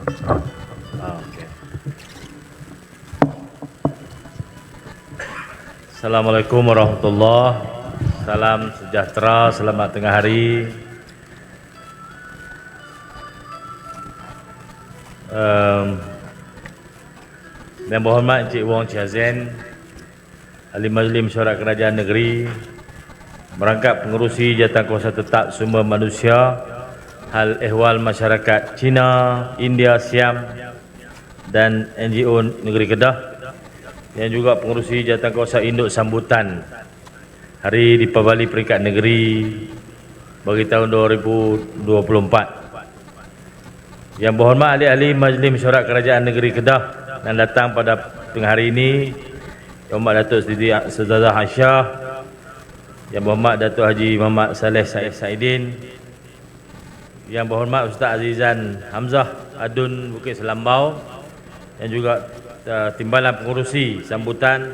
Okay. Assalamualaikum warahmatullahi wabarakatuh. Salam sejahtera, selamat tengah hari. Yang berhormat Encik Wong Chia Zain, Ahli Majlis Mesyuarat Kerajaan Negeri, merangkap pengerusi Jawatankuasa Tetap Sumber Manusia, Hal Ehwal Masyarakat Cina, India, Siam dan NGO Negeri Kedah, yang juga pengerusi Jawatankuasa Induk Sambutan Hari Deepavali Peringkat Negeri bagi tahun 2024. Yang berhormat ahli-ahli Majlis Mesyuarat Kerajaan Negeri Kedah yang datang pada tengah hari ini, Yang berhormat Datuk Siti Ustazah Aisyah, Yang berhormat Datuk Haji Muhammad Saleh Saidin, Yang berhormat Ustaz Azizan Hamzah Adun Bukit Selambau, yang juga timbalan pengurusi sambutan,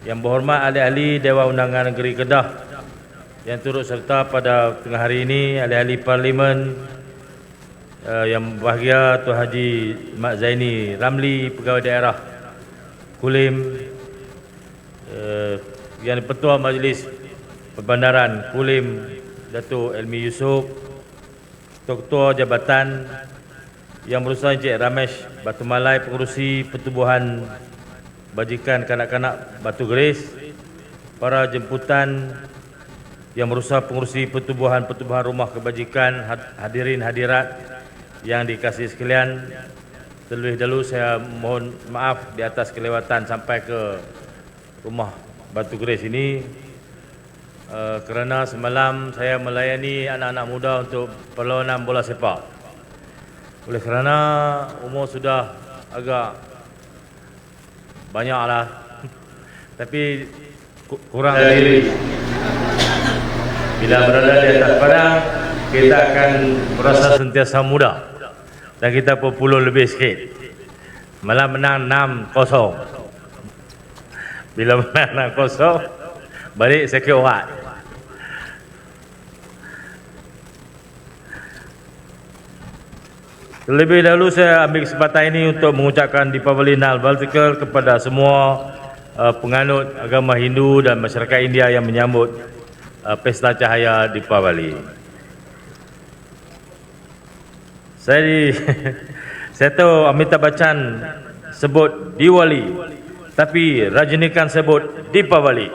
yang berhormat ahli-ahli Dewan Undangan Negeri Kedah yang turut serta pada tengah hari ini, ahli-ahli Parlimen, yang berbahagia Tuan Haji Mak Zaini Ramli, Pegawai Daerah Kulim, yang Ketua Majlis Perbandaran Kulim Datuk Elmi Yusof, Ketua Jabatan Yang Berusaha Encik Ramesh Batu Malai, pengurusi Pertubuhan Bajikan Kanak-kanak Batu Geris, para jemputan Yang Berusaha pengurusi Pertubuhan Rumah Kebajikan, hadirin hadirat yang dikasihi sekalian, terlebih dahulu saya mohon maaf di atas kelewatan sampai ke rumah Batu Geris ini, kerana semalam saya melayani anak-anak muda untuk perlawanan bola sepak. Oleh kerana umur sudah agak banyaklah, tapi kurang dari bila berada di atas padang kita akan merasa sentiasa muda dan kita berpuluh lebih sikit. Malah menang 6-0. Bila menang 6-0, balik sakit orat. Terlebih dahulu saya ambil kesempatan ini untuk mengucapkan Deepavali Nal-Baltikal kepada semua penganut agama Hindu dan masyarakat India yang menyambut Pesta Cahaya Deepavali. Saya tahu Amitabh Bachchan sebut Diwali, tapi Rajinikanth sebut Deepavali.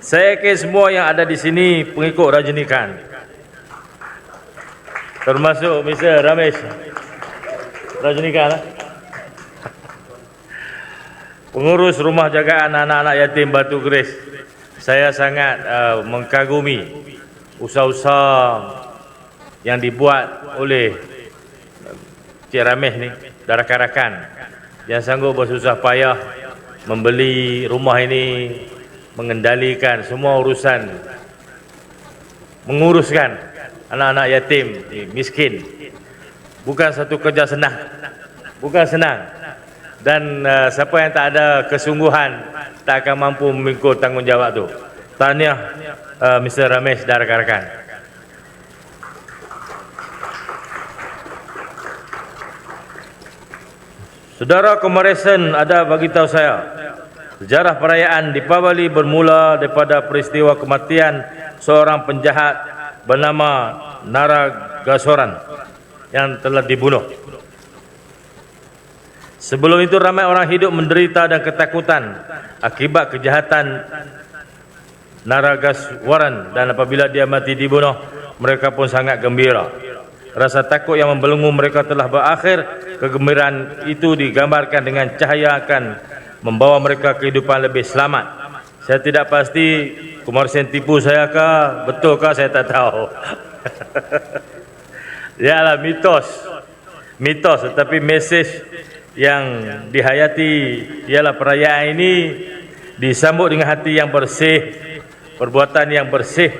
Saya yakin semua yang ada di sini pengikut Rajinikanth, termasuk Mr. Ramesh Rajinikanth, pengurus rumah jagaan anak-anak yatim Batu Geris. Saya sangat mengagumi usaha-usaha yang dibuat oleh Cik Ramesh ni, rakan-rakan yang sanggup bersusah payah membeli rumah ini, mengendalikan semua urusan, menguruskan anak-anak yatim miskin. Bukan satu kerja senang, bukan senang, dan siapa yang tak ada kesungguhan tak akan mampu memikul tanggungjawab tu. Tahniah Mr. Ramesh dan rakan-rakan. Saudara Komarisan ada bagi tahu saya, sejarah perayaan Deepavali bermula daripada peristiwa kematian seorang penjahat bernama Naragasoran yang telah dibunuh. Sebelum itu ramai orang hidup menderita dan ketakutan akibat kejahatan Naragaswaran, dan apabila dia mati dibunuh, mereka pun sangat gembira. Rasa takut yang membelenggu mereka telah berakhir. Kegembiraan itu digambarkan dengan cahaya akan membawa mereka kehidupan lebih selamat. Saya tidak pasti Komarisan tipu saya kah, betulkah saya tak tahu. Ialah mitos, tetapi mesej yang dihayati ialah perayaan ini disambut dengan hati yang bersih, perbuatan yang bersih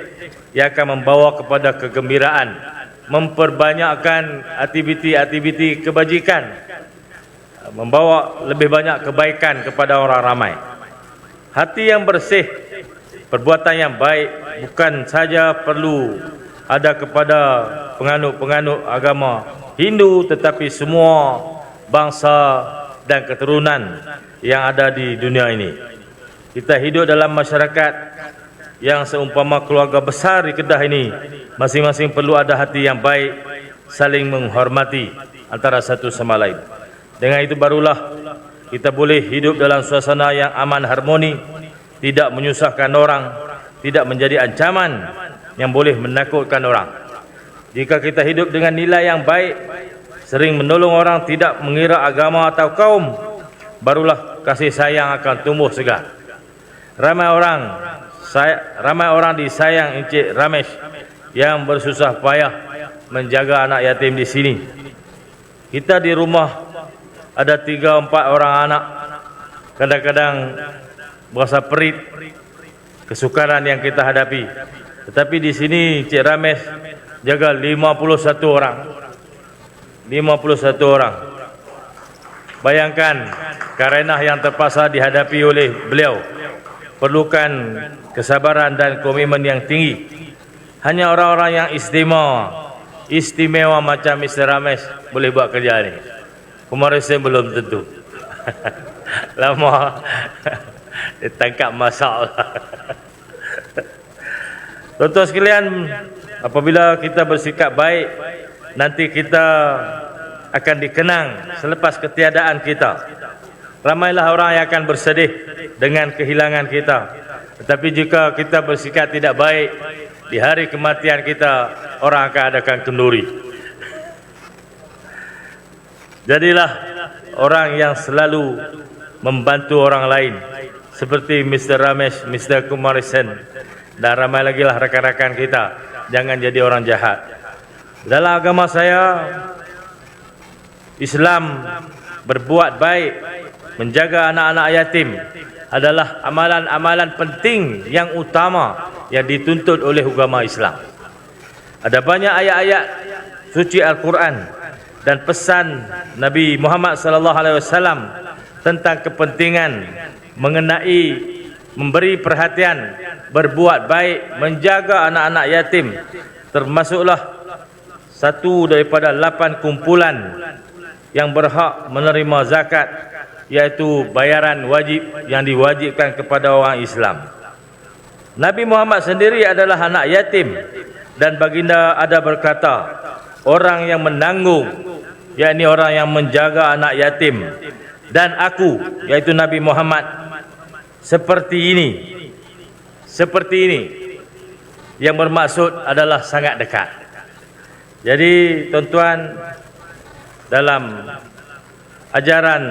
yang akan membawa kepada kegembiraan, memperbanyakkan aktiviti-aktiviti kebajikan, membawa lebih banyak kebaikan kepada orang ramai. Hati yang bersih, perbuatan yang baik bukan saja perlu ada kepada penganut-penganut agama Hindu tetapi semua bangsa dan keturunan yang ada di dunia ini. Kita hidup dalam masyarakat yang seumpama keluarga besar di Kedah ini. Masing-masing perlu ada hati yang baik, saling menghormati antara satu sama lain. Dengan itu barulah kita boleh hidup dalam suasana yang aman harmoni, tidak menyusahkan orang, tidak menjadi ancaman yang boleh menakutkan orang. Jika kita hidup dengan nilai yang baik, sering menolong orang, tidak mengira agama atau kaum, barulah kasih sayang akan tumbuh segar. Ramai orang disayang Encik Ramesh yang bersusah payah menjaga anak yatim di sini. Kita di rumah ada 3-4 orang anak, kadang-kadang berasa perit kesukaran yang kita hadapi. Tetapi di sini Encik Ramesh jaga 51 orang. 51 orang. Bayangkan karenah yang terpaksa dihadapi oleh beliau. Perlukan kesabaran dan komitmen yang tinggi. Hanya orang-orang yang istimewa macam Mr. Ramesh boleh buat kerja ini. Kumarisan belum tentu. Lama ditangkap masak. Tuan-tuan sekalian, apabila kita bersikap baik, nanti kita akan dikenang selepas ketiadaan kita. Ramailah orang yang akan bersedih dengan kehilangan kita. Tetapi jika kita bersikap tidak baik, di hari kematian kita, orang akan adakan kenduri. Jadilah orang yang selalu membantu orang lain, seperti Mr. Ramesh, Mr. Kumarisan, dan ramai lagi lah rakan-rakan kita. Jangan jadi orang jahat. Dalam agama saya, Islam berbuat baik, menjaga anak-anak yatim adalah amalan-amalan penting yang utama yang dituntut oleh agama Islam. Ada banyak ayat-ayat suci Al-Quran dan pesan Nabi Muhammad SAW tentang kepentingan mengenai memberi perhatian, berbuat baik, menjaga anak-anak yatim. Termasuklah satu daripada 8 kumpulan yang berhak menerima zakat, yaitu bayaran wajib yang diwajibkan kepada orang Islam. Nabi Muhammad sendiri adalah anak yatim, dan baginda ada berkata, orang yang menanggung, yakni orang yang menjaga anak yatim, dan aku, yaitu Nabi Muhammad, seperti ini, yang bermaksud adalah sangat dekat. Jadi tuan-tuan, dalam ajaran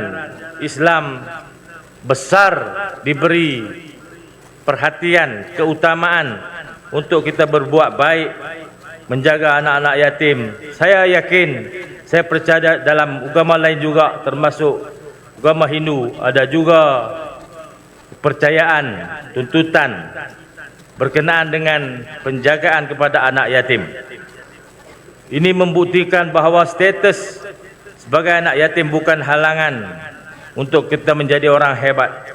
Islam besar diberi perhatian, keutamaan untuk kita berbuat baik, menjaga anak-anak yatim. Saya yakin, saya percaya dalam agama lain juga, termasuk agama Hindu, ada juga kepercayaan, tuntutan berkenaan dengan penjagaan kepada anak yatim. Ini membuktikan bahawa status sebagai anak yatim bukan halangan untuk kita menjadi orang hebat,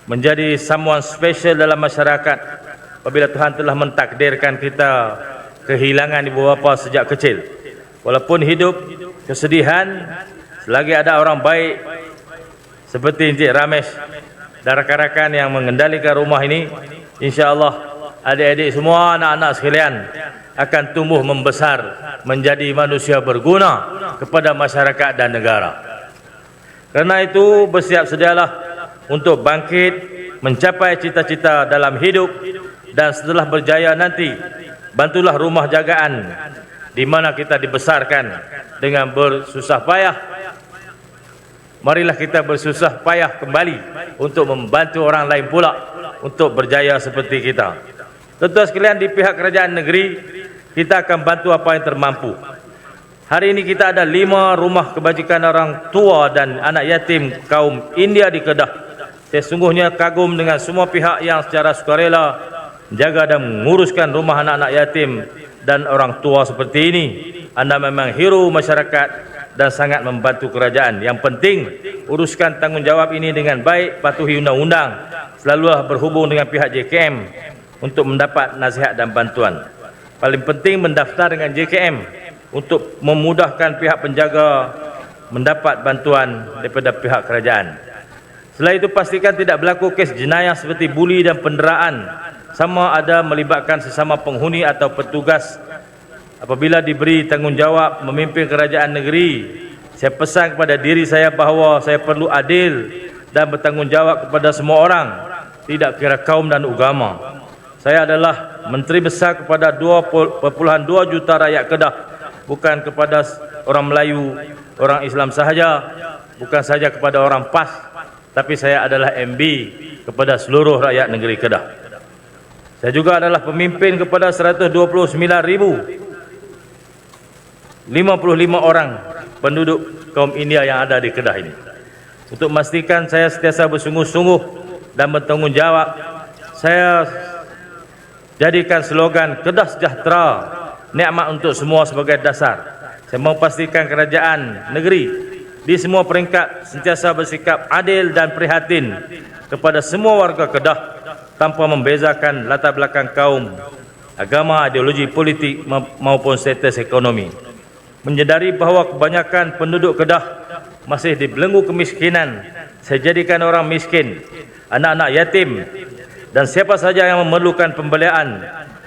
menjadi someone special dalam masyarakat. Apabila Tuhan telah mentakdirkan kita kehilangan ibu bapa sejak kecil, walaupun hidup kesedihan, selagi ada orang baik seperti Encik Ramesh dan rakan-rakan yang mengendalikan rumah ini, insya-Allah adik-adik semua, anak-anak sekalian akan tumbuh membesar menjadi manusia berguna kepada masyarakat dan negara. Karena itu bersiap sedialah untuk bangkit mencapai cita-cita dalam hidup, dan setelah berjaya nanti bantulah rumah jagaan di mana kita dibesarkan dengan bersusah payah. Marilah kita bersusah payah kembali untuk membantu orang lain pula untuk berjaya seperti kita. Tuan-tuan sekalian, di pihak kerajaan negeri kita akan bantu apa yang termampu. Hari ini kita ada 5 rumah kebajikan orang tua dan anak yatim kaum India di Kedah. Saya sungguhnya kagum dengan semua pihak yang secara sukarela menjaga dan menguruskan rumah anak-anak yatim dan orang tua seperti ini. Anda memang hero masyarakat dan sangat membantu kerajaan. Yang penting, uruskan tanggungjawab ini dengan baik, patuhi undang-undang, selalulah berhubung dengan pihak JKM untuk mendapat nasihat dan bantuan. Paling penting mendaftar dengan JKM untuk memudahkan pihak penjaga mendapat bantuan daripada pihak kerajaan. Selain itu, pastikan tidak berlaku kes jenayah seperti buli dan penderaan sama ada melibatkan sesama penghuni atau petugas. Apabila diberi tanggungjawab memimpin kerajaan negeri, saya pesan kepada diri saya bahawa saya perlu adil dan bertanggungjawab kepada semua orang, tidak kira kaum dan agama. Saya adalah Menteri Besar kepada 2.2 juta rakyat Kedah, bukan kepada orang Melayu, orang Islam sahaja, bukan saja kepada orang PAS, tapi saya adalah MB kepada seluruh rakyat negeri Kedah. Saya juga adalah pemimpin kepada 129,055 orang penduduk kaum India yang ada di Kedah ini. Untuk memastikan saya sentiasa bersungguh-sungguh dan bertanggungjawab, saya jadikan slogan Kedah Sejahtera, nikmat untuk semua sebagai dasar. Saya mau pastikan kerajaan negeri di semua peringkat sentiasa bersikap adil dan prihatin kepada semua warga Kedah tanpa membezakan latar belakang kaum, agama, ideologi politik maupun status ekonomi. Menyedari bahawa kebanyakan penduduk Kedah masih dibelenggu kemiskinan, saya jadikan orang miskin, anak-anak yatim dan siapa saja yang memerlukan pembelian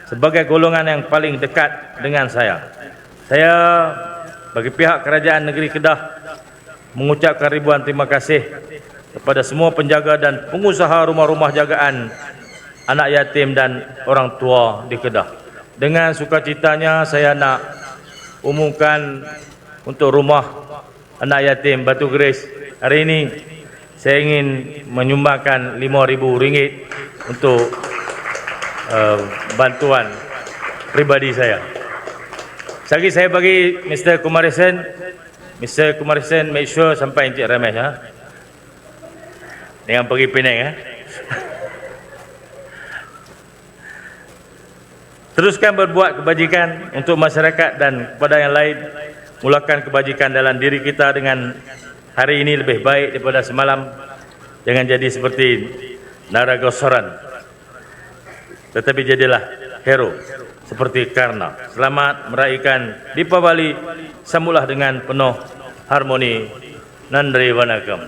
sebagai golongan yang paling dekat dengan saya. Saya bagi pihak kerajaan negeri Kedah mengucapkan ribuan terima kasih kepada semua penjaga dan pengusaha rumah-rumah jagaan anak yatim dan orang tua di Kedah. Dengan sukacitanya saya nak umumkan untuk rumah anak yatim Batu Keris hari ini saya ingin menyumbangkan RM5,000 untuk bantuan pribadi saya. Sekali saya bagi Mr. Kumarisan. Mr. Kumarisan, make sure sampai Encik Ramesh dengan pergi Penang Teruskan berbuat kebajikan untuk masyarakat dan kepada yang lain. Mulakan kebajikan dalam diri kita dengan hari ini lebih baik daripada semalam. Jangan jadi seperti Naragosaran, tetapi jadilah hero seperti Karna. Selamat meraihkan Deepavali, sambutlah dengan penuh harmoni. Nandri Vanakam.